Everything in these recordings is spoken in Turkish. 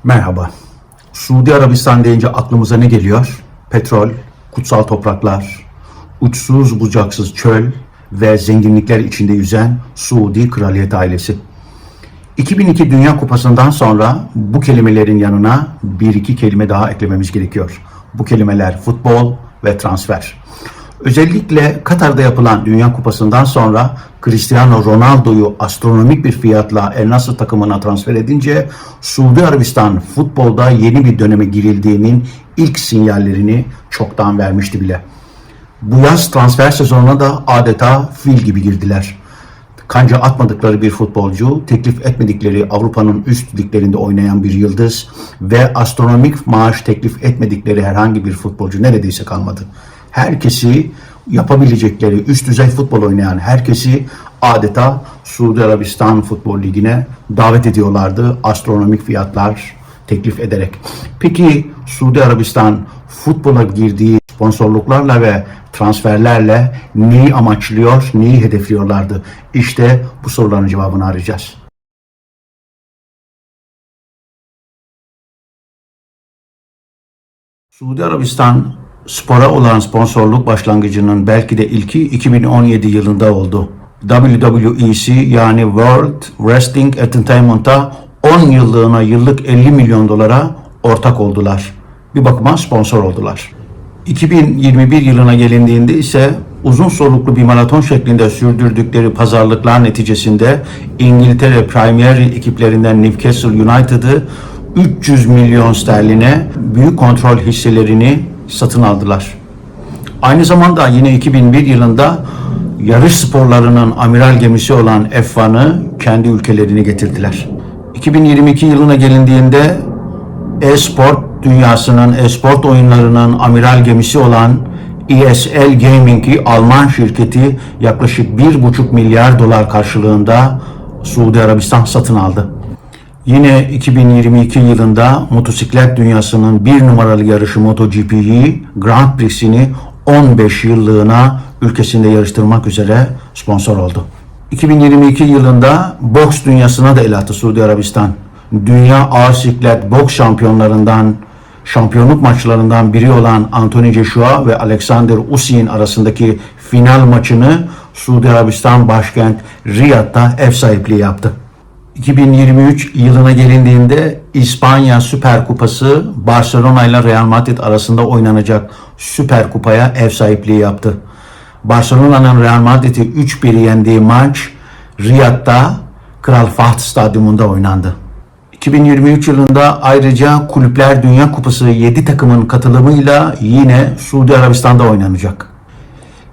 Merhaba. Suudi Arabistan deyince aklımıza ne geliyor? Petrol, kutsal topraklar, uçsuz bucaksız çöl ve zenginlikler içinde yüzen Suudi kraliyet ailesi. 2002 Dünya Kupası'ndan sonra bu kelimelerin yanına bir iki kelime daha eklememiz gerekiyor. Bu kelimeler futbol ve transfer. Özellikle Katar'da yapılan Dünya Kupası'ndan sonra Cristiano Ronaldo'yu astronomik bir fiyatla El Nassr takımına transfer edince Suudi Arabistan futbolda yeni bir döneme girildiğinin ilk sinyallerini çoktan vermişti bile. Bu yaz transfer sezonuna da adeta fil gibi girdiler. Kanca atmadıkları bir futbolcu, teklif etmedikleri Avrupa'nın üst liglerinde oynayan bir yıldız ve astronomik maaş teklif etmedikleri herhangi bir futbolcu neredeyse kalmadı. Herkesi yapabilecekleri üst düzey futbol oynayan herkesi adeta Suudi Arabistan Futbol Ligi'ne davet ediyorlardı astronomik fiyatlar teklif ederek. Peki Suudi Arabistan futbola girdiği sponsorluklarla ve transferlerle neyi amaçlıyor, neyi hedefliyorlardı? İşte bu soruların cevabını arayacağız. Suudi Arabistan spora olan sponsorluk başlangıcının belki de ilki 2017 yılında oldu. WWEC yani World Wrestling Entertainment'a 10 yıllığına yıllık 50 milyon dolara ortak oldular. Bir bakıma sponsor oldular. 2021 yılına gelindiğinde ise uzun soluklu bir maraton şeklinde sürdürdükleri pazarlıklar neticesinde İngiltere Premier League ekiplerinden Newcastle United'ı 300 milyon sterline büyük kontrol hisselerini satın aldılar. Aynı zamanda yine 2001 yılında yarış sporlarının amiral gemisi olan F1'ı kendi ülkelerine getirdiler. 2022 yılına gelindiğinde e-sport dünyasının, e-sport oyunlarının amiral gemisi olan ESL Gaming'i Alman şirketi yaklaşık 1,5 milyar dolar karşılığında Suudi Arabistan satın aldı. Yine 2022 yılında motosiklet dünyasının bir numaralı yarışı MotoGP'yi Grand Prix'sini 15 yıllığına ülkesinde yarıştırmak üzere sponsor oldu. 2022 yılında boks dünyasına da el attı Suudi Arabistan. Dünya ağır siklet boks şampiyonlarından, şampiyonluk maçlarından biri olan Anthony Joshua ve Alexander Usyk arasındaki final maçını Suudi Arabistan başkent Riyad'da ev sahipliği yaptı. 2023 yılına gelindiğinde İspanya Süper Kupası Barcelona ile Real Madrid arasında oynanacak Süper Kupa'ya ev sahipliği yaptı. Barcelona'nın Real Madrid'i 3-1 yendiği maç Riyad'da Kral Fahd Stadyumunda oynandı. 2023 yılında ayrıca Kulüpler Dünya Kupası 7 takımın katılımıyla yine Suudi Arabistan'da oynanacak.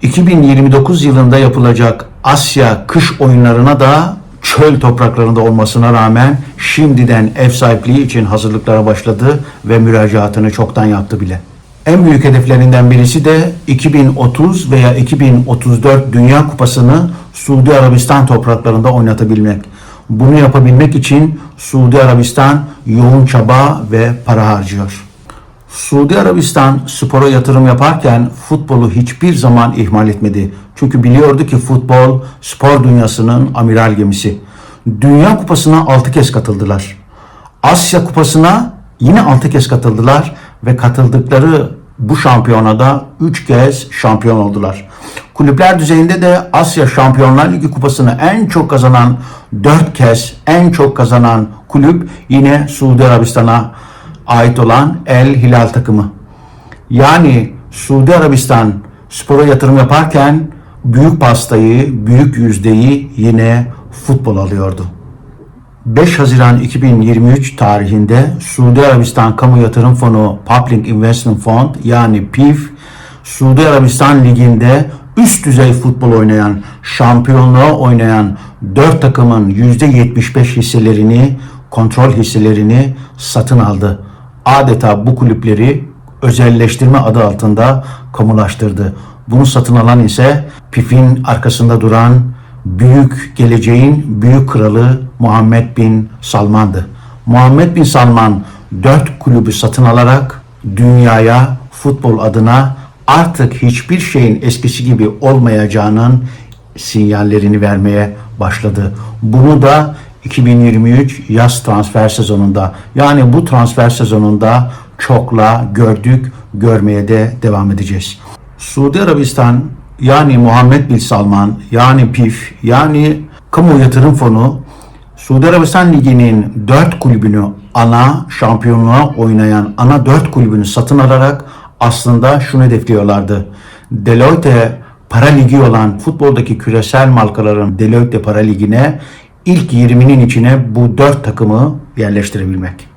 2029 yılında yapılacak Asya kış oyunlarına da çöl topraklarında olmasına rağmen şimdiden ev sahipliği için hazırlıklara başladı ve müracaatını çoktan yaptı bile. En büyük hedeflerinden birisi de 2030 veya 2034 Dünya Kupası'nı Suudi Arabistan topraklarında oynatabilmek. Bunu yapabilmek için Suudi Arabistan yoğun çaba ve para harcıyor. Suudi Arabistan spora yatırım yaparken futbolu hiçbir zaman ihmal etmedi. Çünkü biliyordu ki futbol spor dünyasının amiral gemisi. Dünya Kupası'na 6 kez katıldılar. Asya Kupası'na yine 6 kez katıldılar ve katıldıkları bu şampiyonada 3 kez şampiyon oldular. Kulüpler düzeyinde de Asya Şampiyonlar Ligi Kupası'nı en çok kazanan 4 kez en çok kazanan kulüp yine Suudi Arabistan'a ait olan El Hilal takımı. Yani Suudi Arabistan spora yatırım yaparken büyük pastayı, büyük yüzdeyi yine futbol alıyordu. 5 Haziran 2023 tarihinde Suudi Arabistan Kamu Yatırım Fonu Public Investment Fund yani PIF, Suudi Arabistan Ligi'nde üst düzey futbol oynayan, şampiyonluğa oynayan 4 takımın %75 hisselerini, kontrol hisselerini satın aldı. Adeta bu kulüpleri özelleştirme adı altında kamulaştırdı. Bunu satın alan ise PIF'in arkasında duran büyük geleceğin büyük kralı Muhammed Bin Salman'dı. Muhammed Bin Salman 4 kulübü satın alarak dünyaya futbol adına artık hiçbir şeyin eskisi gibi olmayacağının sinyallerini vermeye başladı. Bunu da 2023 yaz transfer sezonunda. Yani bu transfer sezonunda çokla gördük, görmeye de devam edeceğiz. Suudi Arabistan yani Muhammed Bin Salman yani PIF yani Kamu Yatırım Fonu Suudi Arabistan Ligi'nin 4 kulübünü ana şampiyonluğa oynayan ana 4 kulübünü satın alarak aslında şunu hedefliyorlardı. Deloitte Para Ligi olan futboldaki küresel markaların Deloitte Para Ligi'ne ilk 20'nin içine bu 4 takımı yerleştirebilmek.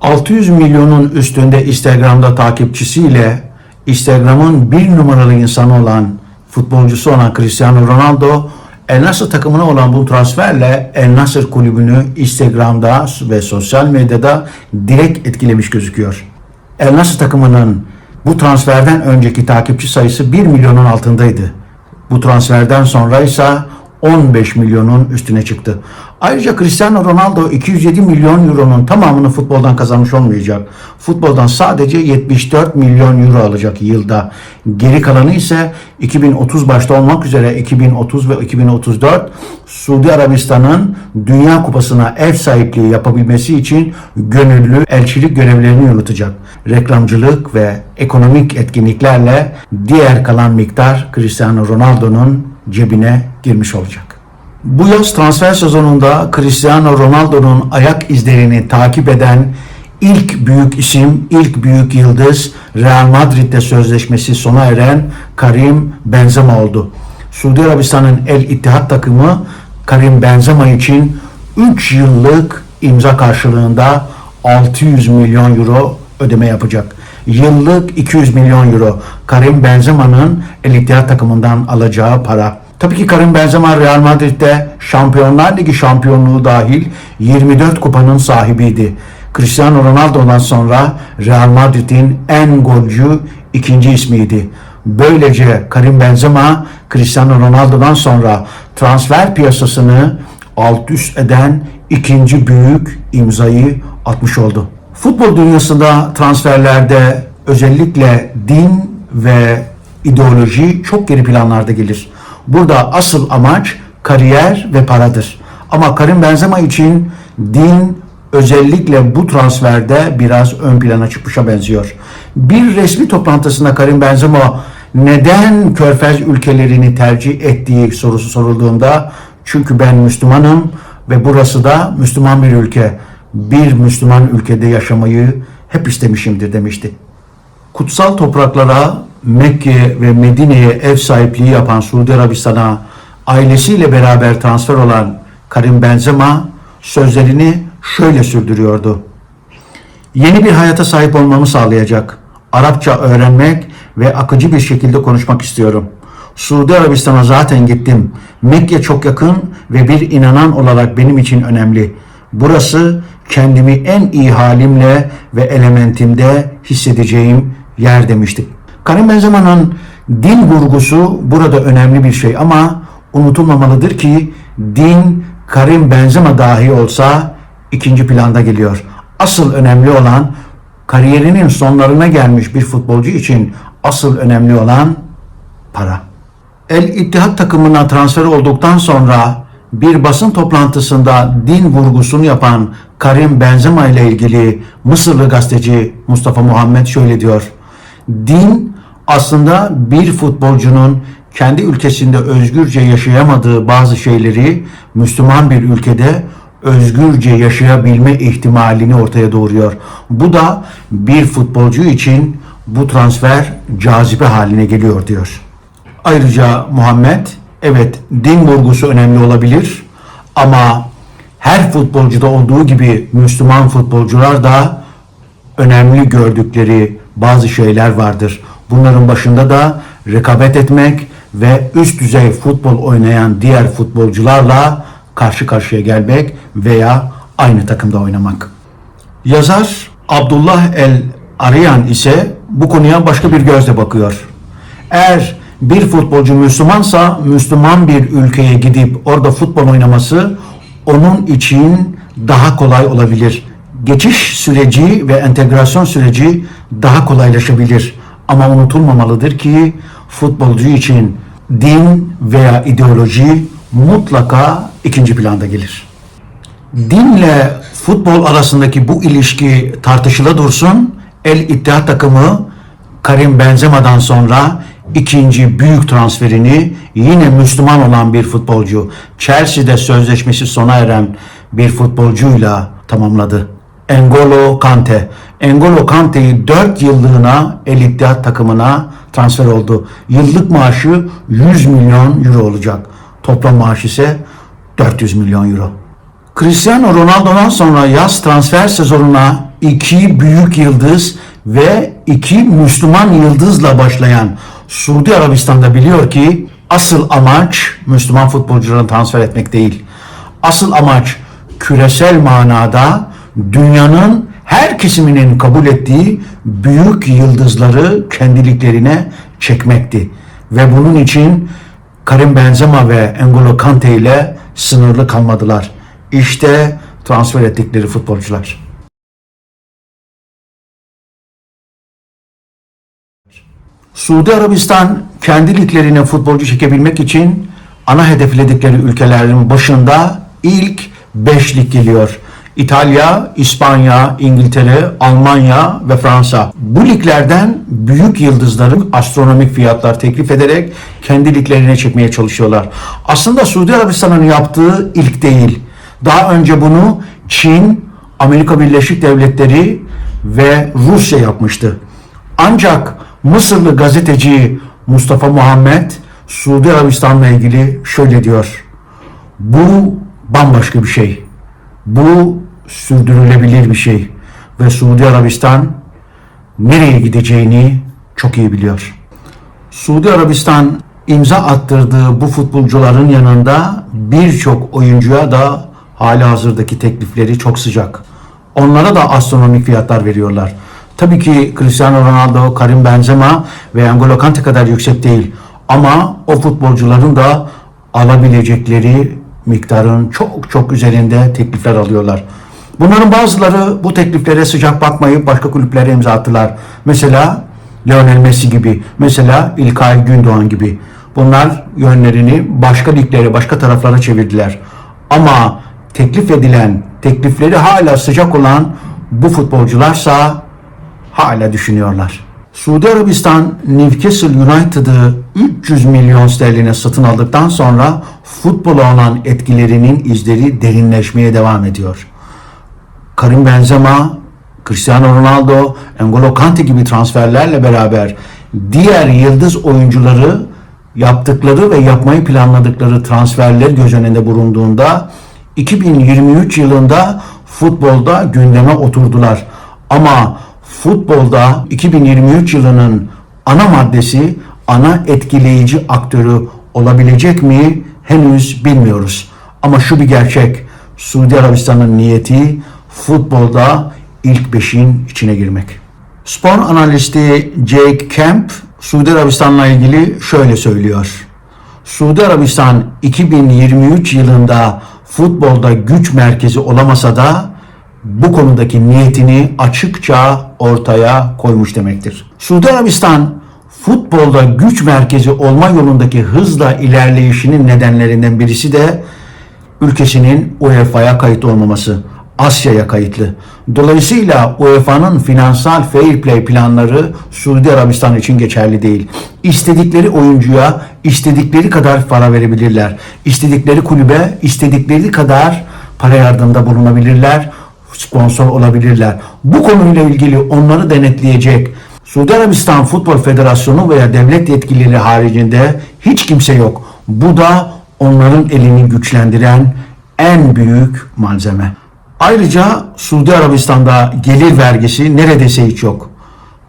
600 milyonun üstünde Instagram'da takipçisiyle Instagram'ın bir numaralı insanı olan futbolcusu olan Cristiano Ronaldo El Nassr takımına olan bu transferle El Nassr kulübünü Instagram'da ve sosyal medyada direkt etkilemiş gözüküyor. El Nassr takımının bu transferden önceki takipçi sayısı 1 milyonun altındaydı. Bu transferden sonra ise 15 milyonun üstüne çıktı. Ayrıca Cristiano Ronaldo 207 milyon euronun tamamını futboldan kazanmış olmayacak. Futboldan sadece 74 milyon euro alacak yılda. Geri kalanı ise 2030 başta olmak üzere 2030 ve 2034 Suudi Arabistan'ın Dünya Kupası'na ev sahipliği yapabilmesi için gönüllü elçilik görevlerini yürütecek. Reklamcılık ve ekonomik etkinliklerle diğer kalan miktar Cristiano Ronaldo'nun cebine girmiş olacak. Bu yaz transfer sezonunda Cristiano Ronaldo'nun ayak izlerini takip eden ilk büyük isim, ilk büyük yıldız Real Madrid'de sözleşmesi sona eren Karim Benzema oldu. Suudi Arabistan'ın El İttihad takımı Karim Benzema için 3 yıllık imza karşılığında 600 milyon euro ödeme yapacak. Yıllık 200 milyon euro Karim Benzema'nın El İttihad takımından alacağı para. Tabii ki Karim Benzema Real Madrid'de Şampiyonlar Ligi şampiyonluğu dahil 24 kupanın sahibiydi. Cristiano Ronaldo'dan sonra Real Madrid'in en golcü ikinci ismiydi. Böylece Karim Benzema Cristiano Ronaldo'dan sonra transfer piyasasını alt üst eden ikinci büyük imzayı atmış oldu. Futbol dünyasında transferlerde özellikle din ve ideoloji çok geri planlarda gelir. Burada asıl amaç kariyer ve paradır. Ama Karim Benzema için din özellikle bu transferde biraz ön plana çıkmışa benziyor. Bir resmi toplantısında Karim Benzema neden Körfez ülkelerini tercih ettiği sorusu sorulduğunda çünkü ben Müslümanım ve burası da Müslüman bir ülke. Bir Müslüman ülkede yaşamayı hep istemişimdir demişti. Kutsal topraklara Mekke ve Medine'ye ev sahipliği yapan Suudi Arabistan'a ailesiyle beraber transfer olan Karim Benzema sözlerini şöyle sürdürüyordu. Yeni bir hayata sahip olmamı sağlayacak. Arapça öğrenmek ve akıcı bir şekilde konuşmak istiyorum. Suudi Arabistan'a zaten gittim. Mekke çok yakın ve bir inanan olarak benim için önemli. Burası kendimi en iyi halimle ve elementimde hissedeceğim yer demiştik. Karim Benzema'nın din vurgusu burada önemli bir şey ama unutulmamalıdır ki din Karim Benzema dahi olsa ikinci planda geliyor. Asıl önemli olan kariyerinin sonlarına gelmiş bir futbolcu için asıl önemli olan para. El İttihad takımına transfer olduktan sonra bir basın toplantısında din vurgusunu yapan Karim Benzema ile ilgili Mısırlı gazeteci Mustafa Muhammed şöyle diyor. Din aslında bir futbolcunun kendi ülkesinde özgürce yaşayamadığı bazı şeyleri Müslüman bir ülkede özgürce yaşayabilme ihtimalini ortaya doğuruyor. Bu da bir futbolcu için bu transfer cazibe haline geliyor diyor. Ayrıca Muhammed, evet din vurgusu önemli olabilir ama her futbolcuda olduğu gibi Müslüman futbolcular da önemli gördükleri bazı şeyler vardır. Bunların başında da rekabet etmek ve üst düzey futbol oynayan diğer futbolcularla karşı karşıya gelmek veya aynı takımda oynamak. Yazar Abdullah El Ariyan ise bu konuya başka bir gözle bakıyor. Eğer bir futbolcu Müslümansa Müslüman bir ülkeye gidip orada futbol oynaması onun için daha kolay olabilir. Geçiş süreci ve entegrasyon süreci daha kolaylaşabilir. Ama unutulmamalıdır ki futbolcu için din veya ideoloji mutlaka ikinci planda gelir. Dinle futbol arasındaki bu ilişki tartışıla dursun. El Ittihad takımı Karim Benzema'dan sonra ikinci büyük transferini yine Müslüman olan bir futbolcu, Chelsea'de sözleşmesi sona eren bir futbolcuyla tamamladı. N'Golo Kante. N'Golo Kante'yi 4 yıllığına El Ittihad takımına transfer oldu. Yıllık maaşı 100 milyon euro olacak. Toplam maaş ise 400 milyon euro. Cristiano Ronaldo'dan sonra yaz transfer sezonuna 2 büyük yıldız ve 2 Müslüman yıldızla başlayan Suudi Arabistan'da biliyor ki asıl amaç Müslüman futbolcuları transfer etmek değil. Asıl amaç küresel manada dünyanın her kesiminin kabul ettiği büyük yıldızları kendiliklerine çekmekti. Ve bunun için Karim Benzema ve N'Golo Kante ile sınırlı kalmadılar. İşte transfer ettikleri futbolcular. Suudi Arabistan kendi liglerine futbolcu çekebilmek için ana hedefledikleri ülkelerin başında ilk 5 lig geliyor. İtalya, İspanya, İngiltere, Almanya ve Fransa. Bu liglerden büyük yıldızların astronomik fiyatlar teklif ederek kendi liglerine çekmeye çalışıyorlar. Aslında Suudi Arabistan'ın yaptığı ilk değil. Daha önce bunu Çin, Amerika Birleşik Devletleri ve Rusya yapmıştı. Ancak Mısırlı gazeteci Mustafa Muhammed Suudi Arabistan'la ilgili şöyle diyor. Bu bambaşka bir şey. Bu sürdürülebilir bir şey. Ve Suudi Arabistan nereye gideceğini çok iyi biliyor. Suudi Arabistan imza attırdığı bu futbolcuların yanında birçok oyuncuya da halihazırdaki teklifleri çok sıcak. Onlara da astronomik fiyatlar veriyorlar. Tabii ki Cristiano Ronaldo, Karim Benzema ve N'Golo Kante kadar yüksek değil. Ama o futbolcuların da alabilecekleri miktarın çok çok üzerinde teklifler alıyorlar. Bunların bazıları bu tekliflere sıcak bakmayıp başka kulüplere imza attılar. Mesela Lionel Messi gibi, mesela İlkay Gündoğan gibi. Bunlar yönlerini başka liglere, başka taraflara çevirdiler. Ama teklif edilen, teklifleri hala sıcak olan bu futbolcularsa hala düşünüyorlar. Suudi Arabistan Newcastle United'ı 300 milyon sterline satın aldıktan sonra futbola olan etkilerinin izleri derinleşmeye devam ediyor. Karim Benzema, Cristiano Ronaldo, N'Golo Kante gibi transferlerle beraber diğer yıldız oyuncuları yaptıkları ve yapmayı planladıkları transferler göz önünde bulunduğunda 2023 yılında futbolda gündeme oturdular. Ama futbolda 2023 yılının ana maddesi, ana etkileyici aktörü olabilecek mi henüz bilmiyoruz. Ama şu bir gerçek, Suudi Arabistan'ın niyeti futbolda ilk 5'in içine girmek. Spor analisti Jake Camp, Suudi Arabistan'la ilgili şöyle söylüyor. Suudi Arabistan 2023 yılında futbolda güç merkezi olamasa da bu konudaki niyetini açıkça ortaya koymuş demektir. Suudi Arabistan futbolda güç merkezi olma yolundaki hızla ilerleyişinin nedenlerinden birisi de ülkesinin UEFA'ya kayıt olmaması. Asya'ya kayıtlı. Dolayısıyla UEFA'nın finansal fair play planları Suudi Arabistan için geçerli değil. İstedikleri oyuncuya istedikleri kadar para verebilirler. İstedikleri kulübe istedikleri kadar para yardımda bulunabilirler. Sponsor olabilirler. Bu konuyla ilgili onları denetleyecek Suudi Arabistan Futbol Federasyonu veya devlet yetkilileri haricinde hiç kimse yok. Bu da onların elini güçlendiren en büyük malzeme. Ayrıca Suudi Arabistan'da gelir vergisi neredeyse hiç yok.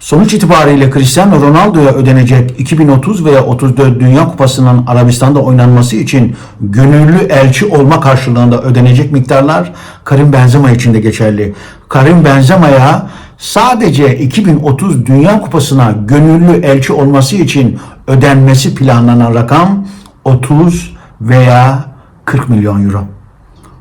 Sonuç itibariyle Cristiano Ronaldo'ya ödenecek 2030 veya 34 Dünya Kupası'nın Arabistan'da oynanması için gönüllü elçi olma karşılığında ödenecek miktarlar Karim Benzema için de geçerli. Karim Benzema'ya sadece 2030 Dünya Kupası'na gönüllü elçi olması için ödenmesi planlanan rakam 30 veya 40 milyon euro.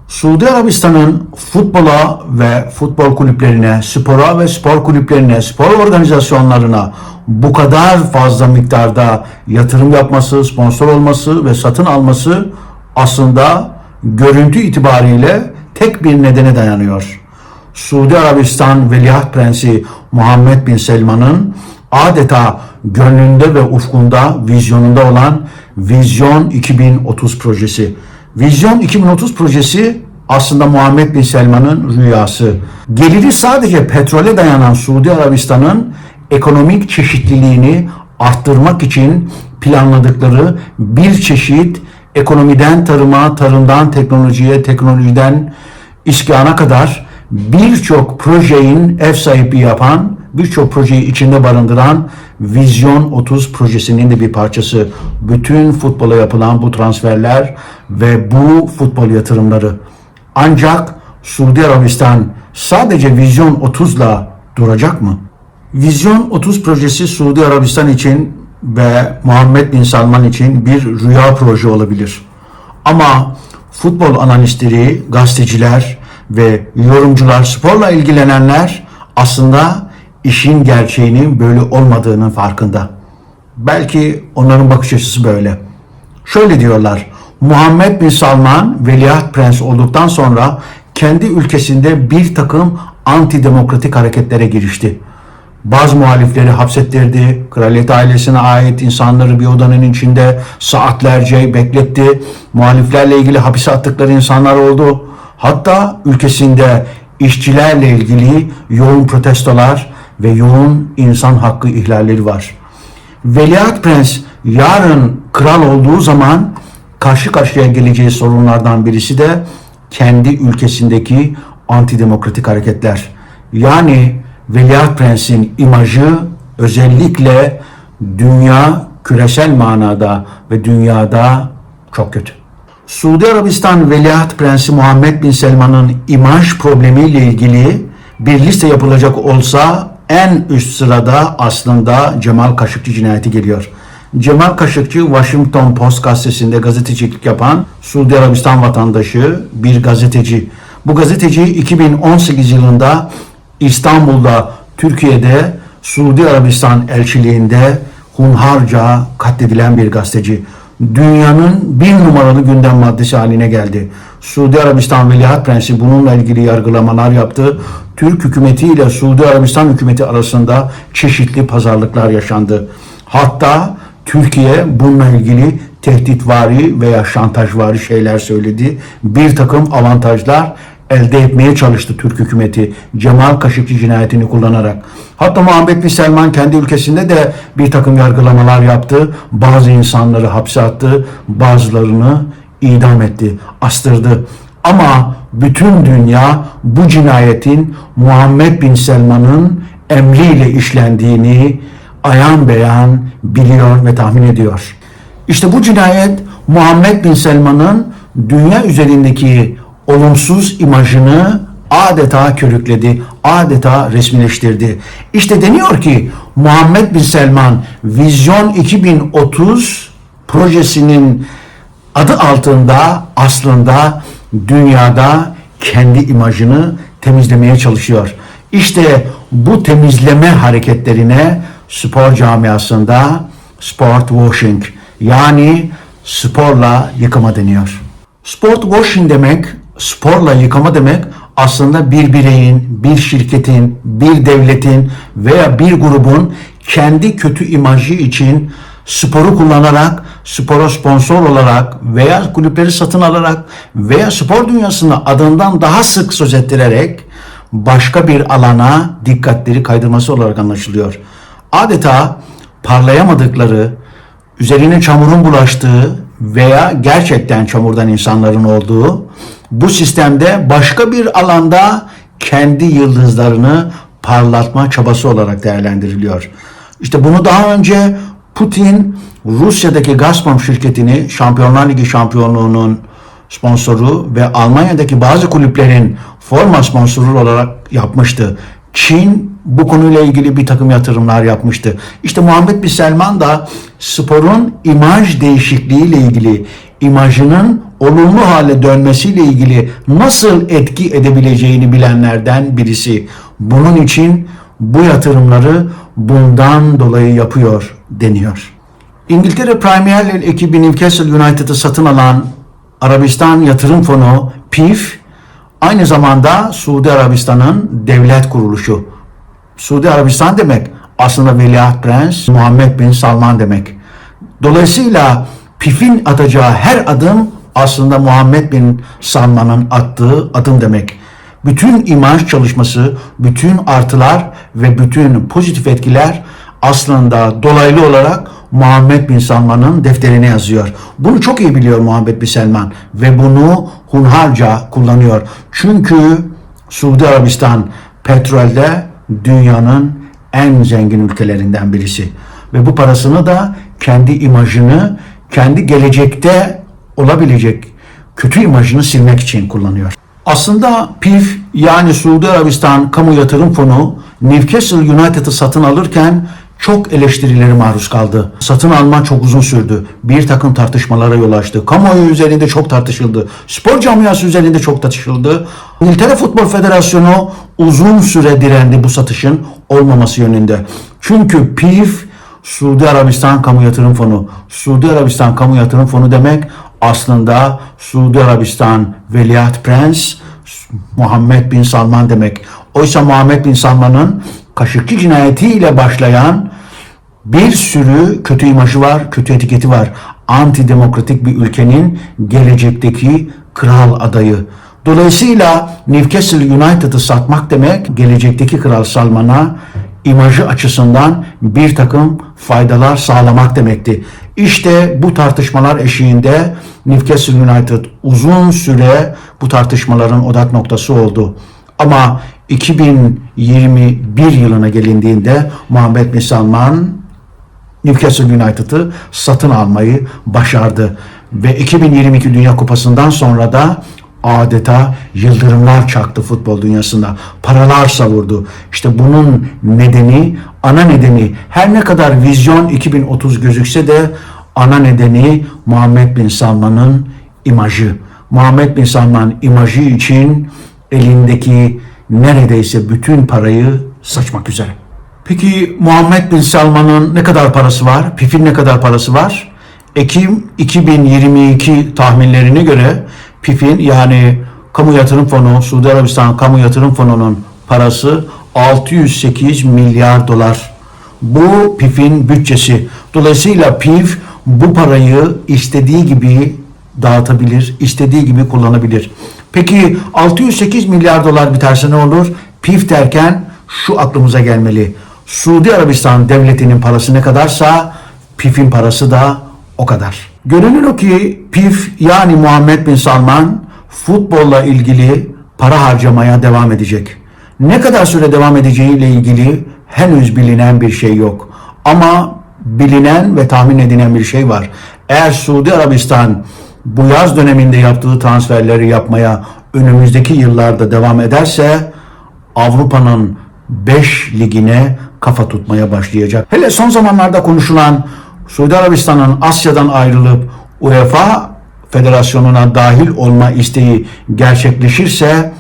Suudi Arabistan'ın futbola ve futbol kulüplerine, spora ve spor kulüplerine, spor organizasyonlarına bu kadar fazla miktarda yatırım yapması, sponsor olması ve satın alması aslında görüntü itibariyle tek bir nedene dayanıyor. Suudi Arabistan Veliaht Prensi Muhammed Bin Selman'ın adeta gönlünde ve ufkunda, vizyonunda olan Vizyon 2030 projesi. Vizyon 2030 projesi aslında Muhammed Bin Selman'ın rüyası. Geliri sadece petrole dayanan Suudi Arabistan'ın ekonomik çeşitliliğini arttırmak için planladıkları bir çeşit ekonomiden tarıma, tarımdan teknolojiye, teknolojiden iskana kadar birçok projenin ev sahipliği yapan, birçok projeyi içinde barındıran Vizyon 30 projesinin de bir parçası. Bütün futbola yapılan bu transferler ve bu futbol yatırımları. Ancak Suudi Arabistan sadece Vizyon 30'la duracak mı? Vizyon 30 projesi Suudi Arabistan için ve Muhammed Bin Salman için bir rüya proje olabilir. Ama futbol analistleri, gazeteciler ve yorumcular, sporla ilgilenenler aslında işin gerçeğinin böyle olmadığının farkında. Belki onların bakış açısı böyle. Şöyle diyorlar: Muhammed Bin Salman veliaht prens olduktan sonra kendi ülkesinde bir takım antidemokratik hareketlere girişti. Bazı muhalifleri hapsettirdi, kraliyet ailesine ait insanları bir odanın içinde saatlerce bekletti. Muhaliflerle ilgili hapise attıkları insanlar oldu. Hatta ülkesinde işçilerle ilgili yoğun protestolar ve yoğun insan hakkı ihlalleri var. Veliaht prens yarın kral olduğu zaman karşı karşıya geleceği sorunlardan birisi de kendi ülkesindeki antidemokratik hareketler. Yani Veliaht Prens'in imajı özellikle dünya, küresel manada ve dünyada çok kötü. Suudi Arabistan Veliaht Prensi Muhammed Bin Selman'ın imaj problemiyle ilgili bir liste yapılacak olsa en üst sırada aslında Cemal Kaşıkçı cinayeti geliyor. Cemal Kaşıkçı, Washington Post gazetesinde gazetecilik yapan Suudi Arabistan vatandaşı bir gazeteci. Bu gazeteci 2018 yılında İstanbul'da, Türkiye'de Suudi Arabistan elçiliğinde hunharca katledilen bir gazeteci. Dünyanın bir numaralı gündem maddesi haline geldi. Suudi Arabistan Veliaht Prensi bununla ilgili yargılamalar yaptı. Türk hükümeti ile Suudi Arabistan hükümeti arasında çeşitli pazarlıklar yaşandı. Hatta Türkiye bununla ilgili tehditvari veya şantajvari şeyler söyledi. Bir takım avantajlar elde etmeye çalıştı Türk hükümeti Cemal Kaşıkçı cinayetini kullanarak. Hatta Muhammed Bin Selman kendi ülkesinde de bir takım yargılamalar yaptı. Bazı insanları hapse attı, bazılarını idam etti, astırdı. Ama bütün dünya bu cinayetin Muhammed Bin Selman'ın emriyle işlendiğini ayan beyan biliyor ve tahmin ediyor. İşte bu cinayet Muhammed Bin Selman'ın dünya üzerindeki olumsuz imajını adeta körükledi, adeta resmileştirdi. İşte deniyor ki Muhammed Bin Selman Vizyon 2030 projesinin adı altında aslında dünyada kendi imajını temizlemeye çalışıyor. İşte bu temizleme hareketlerine spor camiasında sport washing, yani sporla yıkama deniyor. Sport washing demek, sporla yıkama demek aslında bir bireyin, bir şirketin, bir devletin veya bir grubun kendi kötü imajı için sporu kullanarak, spora sponsor olarak veya kulüpleri satın alarak veya spor dünyasında adından daha sık söz ettirerek başka bir alana dikkatleri kaydırması olarak anlaşılıyor. Adeta parlayamadıkları, üzerine çamurun bulaştığı veya gerçekten çamurdan insanların olduğu bu sistemde başka bir alanda kendi yıldızlarını parlatma çabası olarak değerlendiriliyor. İşte bunu daha önce Putin Rusya'daki Gazprom şirketini Şampiyonlar Ligi şampiyonluğunun sponsoru ve Almanya'daki bazı kulüplerin forma sponsoru olarak yapmıştı. Çin bu konuyla ilgili bir takım yatırımlar yapmıştı. İşte Muhammed Bin Selman da sporun imaj değişikliğiyle ilgili, imajının olumlu hale dönmesiyle ilgili nasıl etki edebileceğini bilenlerden birisi. Bunun için bu yatırımları bundan dolayı yapıyor deniyor. İngiltere Premier League ekibi Newcastle United'ı satın alan Arabistan Yatırım Fonu PIF aynı zamanda Suudi Arabistan'ın devlet kuruluşu. Suudi Arabistan demek aslında Veliaht Prens Muhammed Bin Salman demek. Dolayısıyla PIF'in atacağı her adım aslında Muhammed Bin Salman'ın attığı adım demek. Bütün imaj çalışması, bütün artılar ve bütün pozitif etkiler aslında dolaylı olarak Muhammed Bin Salman'ın defterine yazıyor. Bunu çok iyi biliyor Muhammed Bin Salman ve bunu hunharca kullanıyor. Çünkü Suudi Arabistan petrolde dünyanın en zengin ülkelerinden birisi. Ve bu parasını da kendi imajını, kendi gelecekte olabilecek kötü imajını silmek için kullanıyor. Aslında PIF yani Suudi Arabistan Kamu Yatırım Fonu Newcastle United'ı satın alırken çok eleştirilere maruz kaldı. Satın alma çok uzun sürdü. Bir takım tartışmalara yol açtı. Kamuoyu üzerinde çok tartışıldı. Spor camiası üzerinde çok tartışıldı. İngiltere Futbol Federasyonu uzun süre direndi bu satışın olmaması yönünde. Çünkü PIF Suudi Arabistan Kamu Yatırım Fonu. Suudi Arabistan Kamu Yatırım Fonu demek aslında Suudi Arabistan Veliaht Prens Muhammed Bin Salman demek. Oysa Muhammed Bin Salman'ın Kaşıkçı cinayetiyle başlayan bir sürü kötü imajı var, kötü etiketi var. Antidemokratik bir ülkenin gelecekteki kral adayı. Dolayısıyla Newcastle United'ı satmak demek gelecekteki Kral Salman'a imajı açısından bir takım faydalar sağlamak demekti. İşte bu tartışmalar eşiğinde Newcastle United uzun süre bu tartışmaların odak noktası oldu. Ama 2021 yılına gelindiğinde Muhammed Bin Salman Newcastle United'ı satın almayı başardı. Ve 2022 Dünya Kupası'ndan sonra da adeta yıldırımlar çaktı futbol dünyasında. Paralar savurdu. İşte bunun nedeni, ana nedeni her ne kadar vizyon 2030 gözükse de ana nedeni Muhammed Bin Salman'ın imajı. Muhammed Bin Salman imajı için elindeki neredeyse bütün parayı saçmak üzere. Peki Muhammed Bin Salman'ın ne kadar parası var? PIF'in ne kadar parası var? Ekim 2022 tahminlerine göre PIF'in yani Kamu Yatırım Fonu, Suudi Arabistan Kamu Yatırım Fonu'nun parası 608 milyar dolar. Bu PIF'in bütçesi. Dolayısıyla PIF bu parayı istediği gibi dağıtabilir, istediği gibi kullanabilir. Peki 608 milyar dolar biterse ne olur? PIF derken şu aklımıza gelmeli. Suudi Arabistan devletinin parası ne kadarsa PIF'in parası da o kadar. Görünür o ki PIF yani Muhammed Bin Salman futbolla ilgili para harcamaya devam edecek. Ne kadar süre devam edeceğiyle ilgili henüz bilinen bir şey yok. Ama bilinen ve tahmin edilen bir şey var. Eğer Suudi Arabistan bu yaz döneminde yaptığı transferleri yapmaya önümüzdeki yıllarda devam ederse Avrupa'nın 5 ligine kafa tutmaya başlayacak. Hele son zamanlarda konuşulan Suudi Arabistan'ın Asya'dan ayrılıp UEFA Federasyonu'na dahil olma isteği gerçekleşirse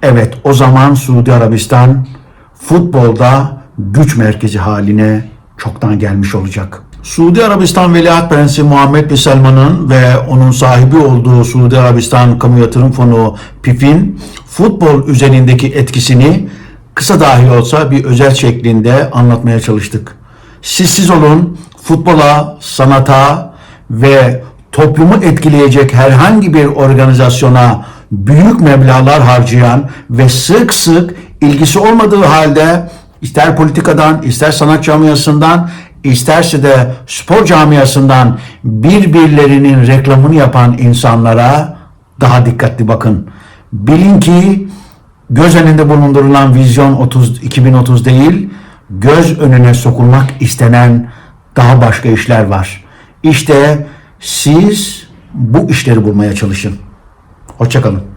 evet o zaman Suudi Arabistan futbolda güç merkezi haline çoktan gelmiş olacak. Suudi Arabistan Veliaht Prensi Muhammed Bin Salman'ın ve onun sahibi olduğu Suudi Arabistan Kamu Yatırım Fonu PIF'in futbol üzerindeki etkisini kısa dahi olsa bir özet şeklinde anlatmaya çalıştık. Siz olun, futbola, sanata ve toplumu etkileyecek herhangi bir organizasyona büyük meblağlar harcayan ve sık sık ilgisi olmadığı halde ister politikadan, ister sanat camiasından, isterse de spor camiasından birbirlerinin reklamını yapan insanlara daha dikkatli bakın. Bilin ki göz önünde bulundurulan Vizyon 2030 değil, göz önüne sokulmak istenen daha başka işler var. İşte siz bu işleri bulmaya çalışın. Hoşça kalın.